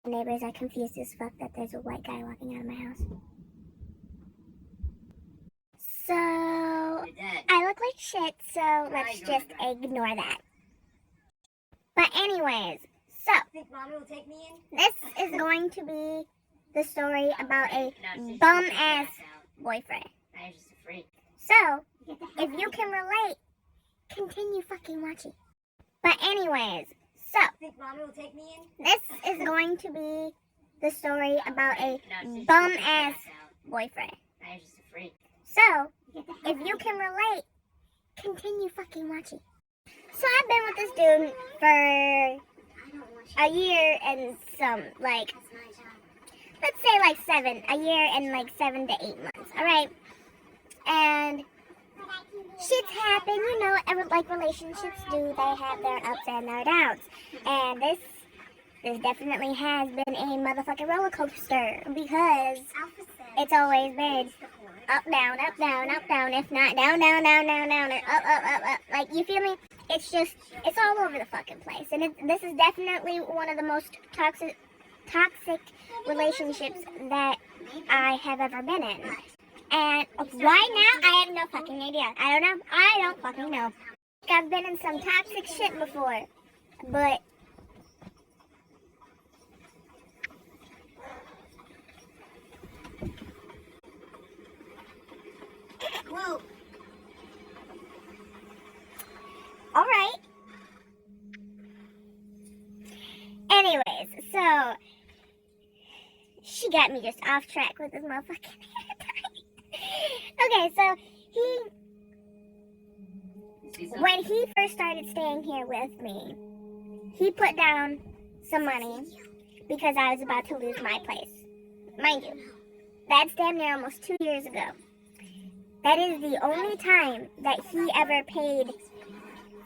Neighbors are confused as fuck that there's a white guy walking out of my house. So, I look like shit, so let's just ignore that. But anyways, so, this is going to be the story about a bum-ass boyfriend. So, if you can relate, continue fucking watching. But anyways, so, this is going to be the story about a bum-ass boyfriend. So, if you can relate, continue fucking watching. So I've been with this dude for a year and some, like, let's say like a year and 7 to 8 months, alright? And shit's happen, you know, like relationships do, they have their ups and their downs. And this definitely has been a motherfucking roller coaster because it's always been up, down, if not down, or up. Like, you feel me? It's just, it's all over the fucking place. And this is definitely one of the most toxic relationships that I have ever been in. And why now? I have no fucking idea. I don't fucking know. I've been in some toxic shit before, but whoa. Alright. Anyways, so she got me just off track with this motherfucking okay, so when he first started staying here with me, he put down some money because I was about to lose my place. Mind you, that's damn near almost 2 years ago. That is the only time that he ever paid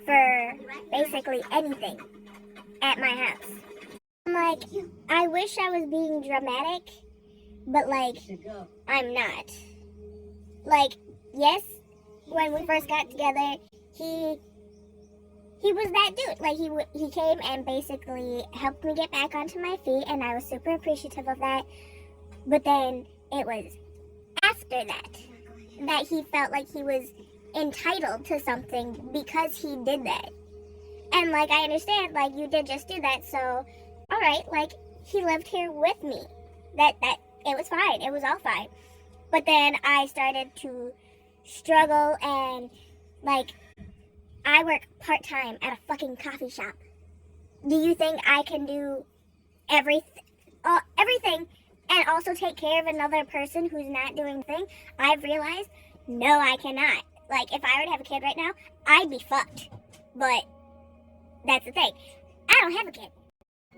for basically anything at my house. I'm like, I wish I was being dramatic, but like, I'm not. Like, yes, when we first got together, he was that dude. Like, he came and basically helped me get back onto my feet, and I was super appreciative of that. But then it was after that he felt like he was entitled to something because he did that. And like, I understand, like, you did just do that, so alright, like, he lived here with me. That it was fine. It was all fine. But then I started to struggle, and like, I work part-time at a fucking coffee shop. Do you think I can do everything and also take care of another person who's not doing the thing? I've realized, no, I cannot. Like, if I were to have a kid right now, I'd be fucked. But that's the thing. I don't have a kid.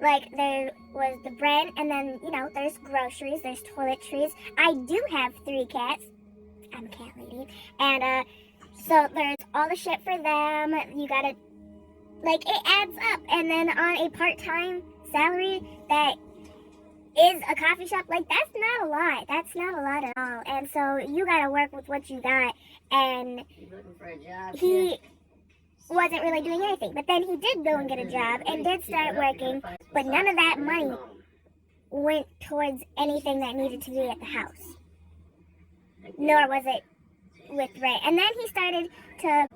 Like, there was the bread, and then, you know, there's groceries, there's toiletries. I do have 3 cats. I'm a cat lady. And, so there's all the shit for them. You gotta, like, it adds up. And then on a part-time salary that is a coffee shop, like, that's not a lot. That's not a lot at all. And so you gotta work with what you got. And he wasn't really doing anything. But then he did go and get a job and did start working, but none of that money went towards anything that needed to be at the house. Nor was it with Ray. And then he started to,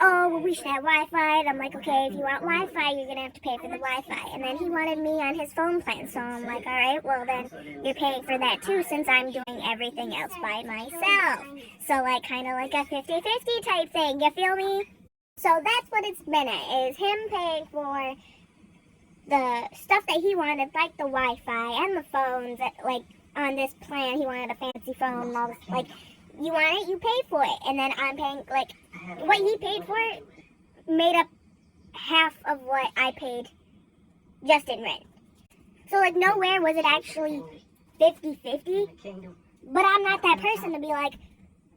oh, well, we should have Wi-Fi. And I'm like, okay, if you want Wi-Fi, you're going to have to pay for the Wi-Fi. And then he wanted me on his phone plan. So I'm like, all right, well, then you're paying for that too, since I'm doing everything else by myself. So, like, kind of like a 50-50 type thing. You feel me? So that's what it's been at, is him paying for the stuff that he wanted, like the Wi-Fi and the phones. That, like, on this plan, he wanted a fancy phone and all this. Like, you want it, you pay for it. And then I'm paying, like, what he paid for it made up half of what I paid just in rent. So, like, nowhere was it actually 50-50. But I'm not that person to be like,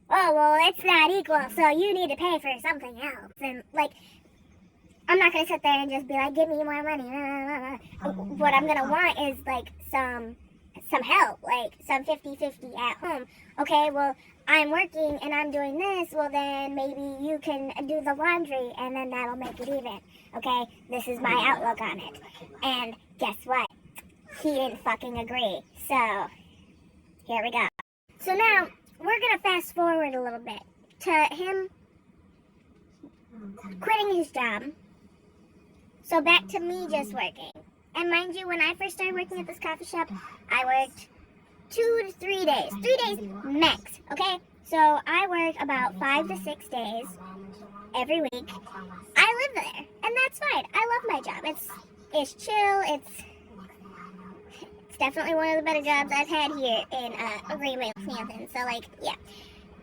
oh, well, it's not equal, so you need to pay for something else. And, like, I'm not going to sit there and just be like, give me more money. What I'm going to want is, like, some help, like, some 50-50 at home. Okay, well, I'm working and I'm doing this, well, then maybe you can do the laundry, and then that'll make it even. Okay, this is my outlook on it. And guess what? he didn't fucking agree. So, here we go. So now, we're gonna fast forward a little bit to him quitting his job. So back to me just working. And mind you, when I first started working at this coffee shop, I worked 2 to 3 days. 3 days max, okay? So I work about 5 to 6 days every week. I live there, and that's fine. I love my job. It's chill. It's definitely one of the better jobs I've had here in Greenway, Wisconsin. So like, yeah.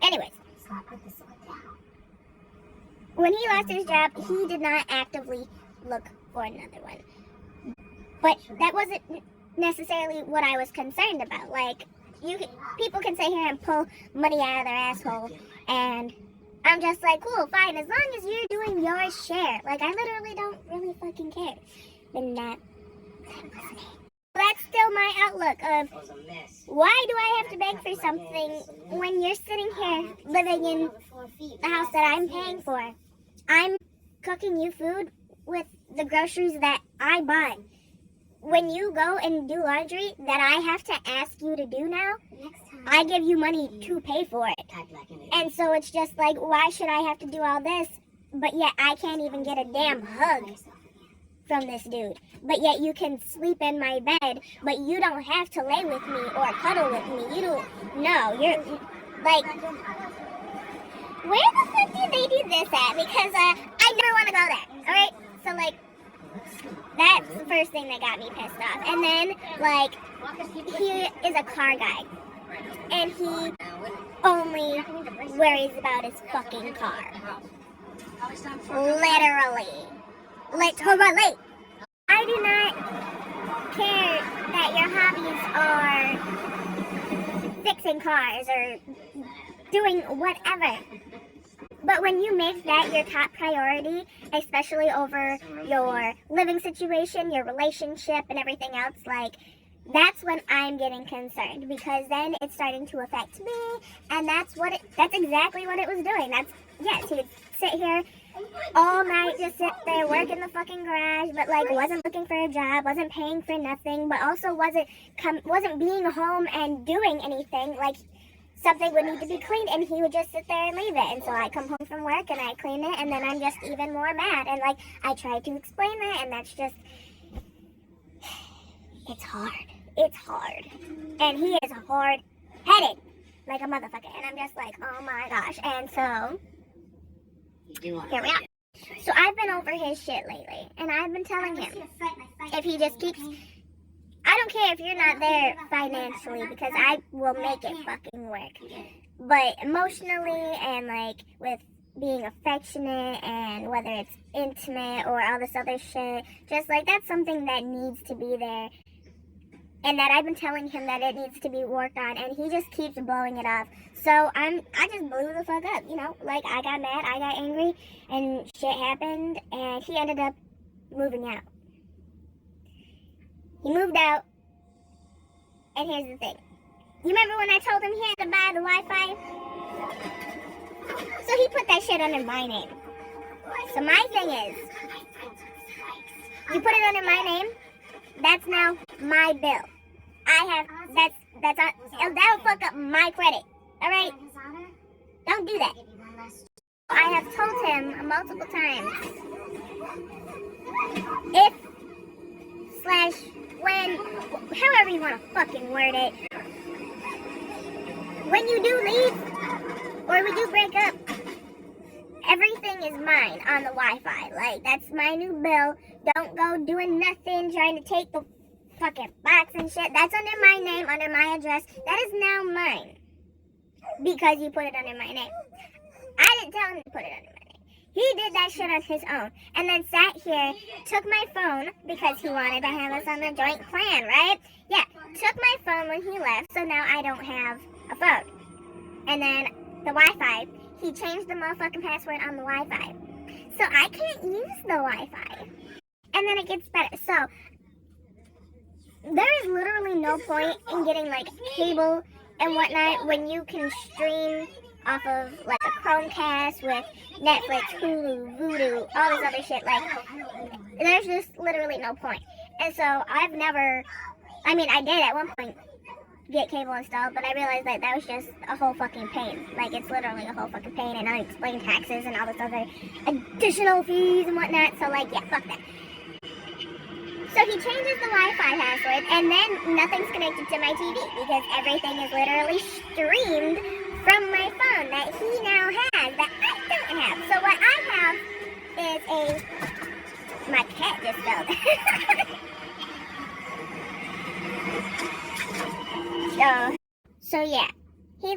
Anyways, when he lost his job, he did not actively look for another one. But that wasn't necessarily what I was concerned about. Like, people can sit here and pull money out of their asshole, and I'm just like, cool, fine, as long as you're doing your share. Like, I literally don't really fucking care. And that wasn't it. That's still my outlook of, why do I have to beg for something when you're sitting here living in the house that I'm paying for? I'm cooking you food with the groceries that I bought. When you go and do laundry that I have to ask you to do now, I give you money to pay for it. And so it's just like, why should I have to do all this, but yet I can't even get a damn hug from this dude? But yet you can sleep in my bed, but you don't have to lay with me or cuddle with me. You don't, no, you're, like, where the fuck did they do this at? Because I never want to go there, alright? So, like, that's the first thing that got me pissed off. And then, like, he is a car guy. And he only worries about his fucking car. Literally. Literally. I do not care that your hobbies are fixing cars or doing whatever. But when you make that your top priority, especially over your living situation, your relationship, and everything else, like, that's when I'm getting concerned, because then it's starting to affect me, and that's exactly what it was doing. Yes, he would sit here all night, just sit there, work in the fucking garage, but, like, wasn't looking for a job, wasn't paying for nothing, but also wasn't being home and doing anything. Like, something would need to be cleaned, and he would just sit there and leave it. And so I come home from work, and I clean it, and then I'm just even more mad. And, like, I try to explain that, and that's just, it's hard. It's hard. And he is hard-headed, like a motherfucker. And I'm just like, oh my gosh. And so, here we are. So I've been over his shit lately, and I've been telling him, if he just keeps, I don't care if you're not there financially, because I will make it fucking work. But emotionally and, like, with being affectionate and whether it's intimate or all this other shit, just, like, that's something that needs to be there. And that I've been telling him that it needs to be worked on, and he just keeps blowing it off. So I just blew the fuck up, you know? Like, I got mad, I got angry, and shit happened, and he ended up moving out. He moved out, and here's the thing. You remember when I told him he had to buy the Wi-Fi? So he put that shit under my name. So my thing is, you put it under my name, that's now my bill. That'll fuck up my credit, alright? Don't do that. I have told him multiple times, when, however you want to fucking word it, when you do leave, or we do break up, everything is mine on the Wi-Fi. Like, that's my new bill. Don't go doing nothing, trying to take the fucking box and shit. That's under my name, under my address. That is now mine. Because you put it under my name. I didn't tell him to put it under my name. He did that shit on his own. And then sat here, took my phone, because he wanted to have us on the joint plan, right? Yeah, took my phone when he left, so now I don't have a phone. And then the Wi-Fi, he changed the motherfucking password on the Wi-Fi. So I can't use the Wi-Fi. And then it gets better. So there is literally no point in getting, like, cable and whatnot when you can stream off of, like, a Chromecast with Netflix, Hulu, Vudu, all this other shit. Like, there's just literally no point. And so I I mean, I did at one point get cable installed, but I realized that that was just a whole fucking pain. Like, it's literally a whole fucking pain, and unexplained taxes and all this other additional fees and whatnot. So, like, yeah, fuck that. So he changes the Wi-Fi password, and then nothing's connected to my TV because everything is literally streamed from my phone that he now has that I don't have. So what I have is my cat just fell down. So yeah, he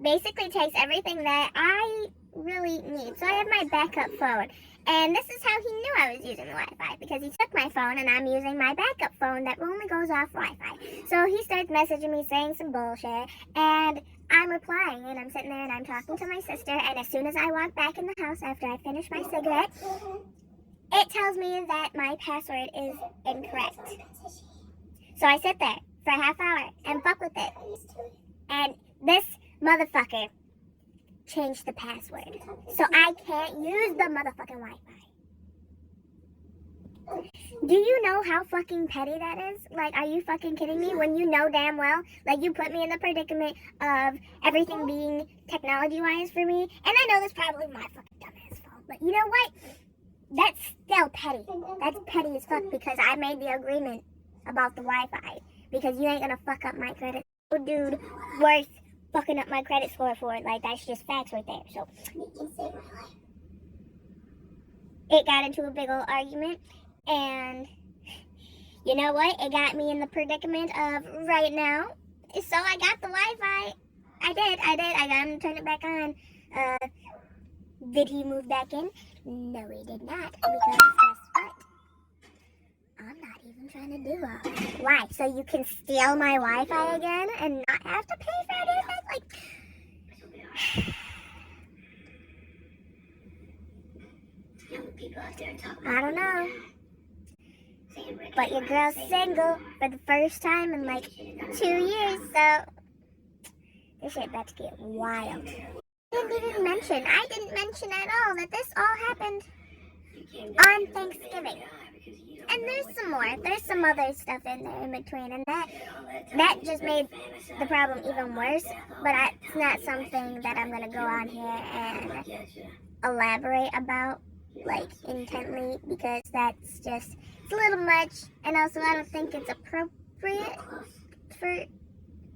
basically takes everything that I really need. So I have my backup phone. And this is how he knew I was using the Wi-Fi, because he took my phone and I'm using my backup phone that only goes off Wi-Fi. So he starts messaging me saying some bullshit, and I'm replying, and I'm sitting there and I'm talking to my sister, and as soon as I walk back in the house after I finish my cigarette, it tells me that my password is incorrect. So I sit there for a half hour and fuck with it. And this motherfucker changed the password. So I can't use the motherfucking Wi-Fi. Do you know how fucking petty that is? Like, are you fucking kidding me? When you know damn well, like, you put me in the predicament of everything being technology-wise for me. And I know that's probably my fucking dumbass fault. But you know what? That's still petty. That's petty as fuck, because I made the agreement about the Wi-Fi. Because you ain't gonna fuck up my credit. Dude, worth fucking up my credit score for it. Like, that's just facts right there. So it got into a big old argument, and you know what? It got me in the predicament of right now. So I got the Wi-Fi. I did. I got him to turn it back on. Did he move back in? No, he did not. Because guess what? I'm not even trying to do all that. Why? So you can steal my Wi-Fi again and not have to pay for anything? Like, I don't know. But your girl's single for the first time in like 2 years, so this shit about to get wild. I didn't mention at all that this all happened on Thanksgiving. And there's some more. There's some other stuff in there in between, and that just made the problem even worse. But it's not something that I'm gonna go on here and elaborate about, like, intently, because that's just, it's a little much, and also I don't think it's appropriate for, I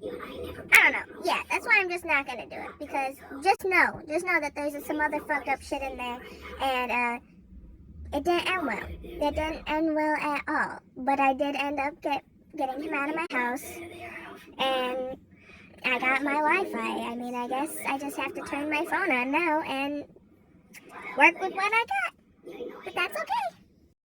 don't know. Yeah, that's why I'm just not gonna do it, because just know that there's some other fucked up shit in there, and it didn't end well. It didn't end well at all. But I did end up getting him out of my house, and I got my Wi-Fi. I mean, I guess I just have to turn my phone on now and work with what I got. But that's okay.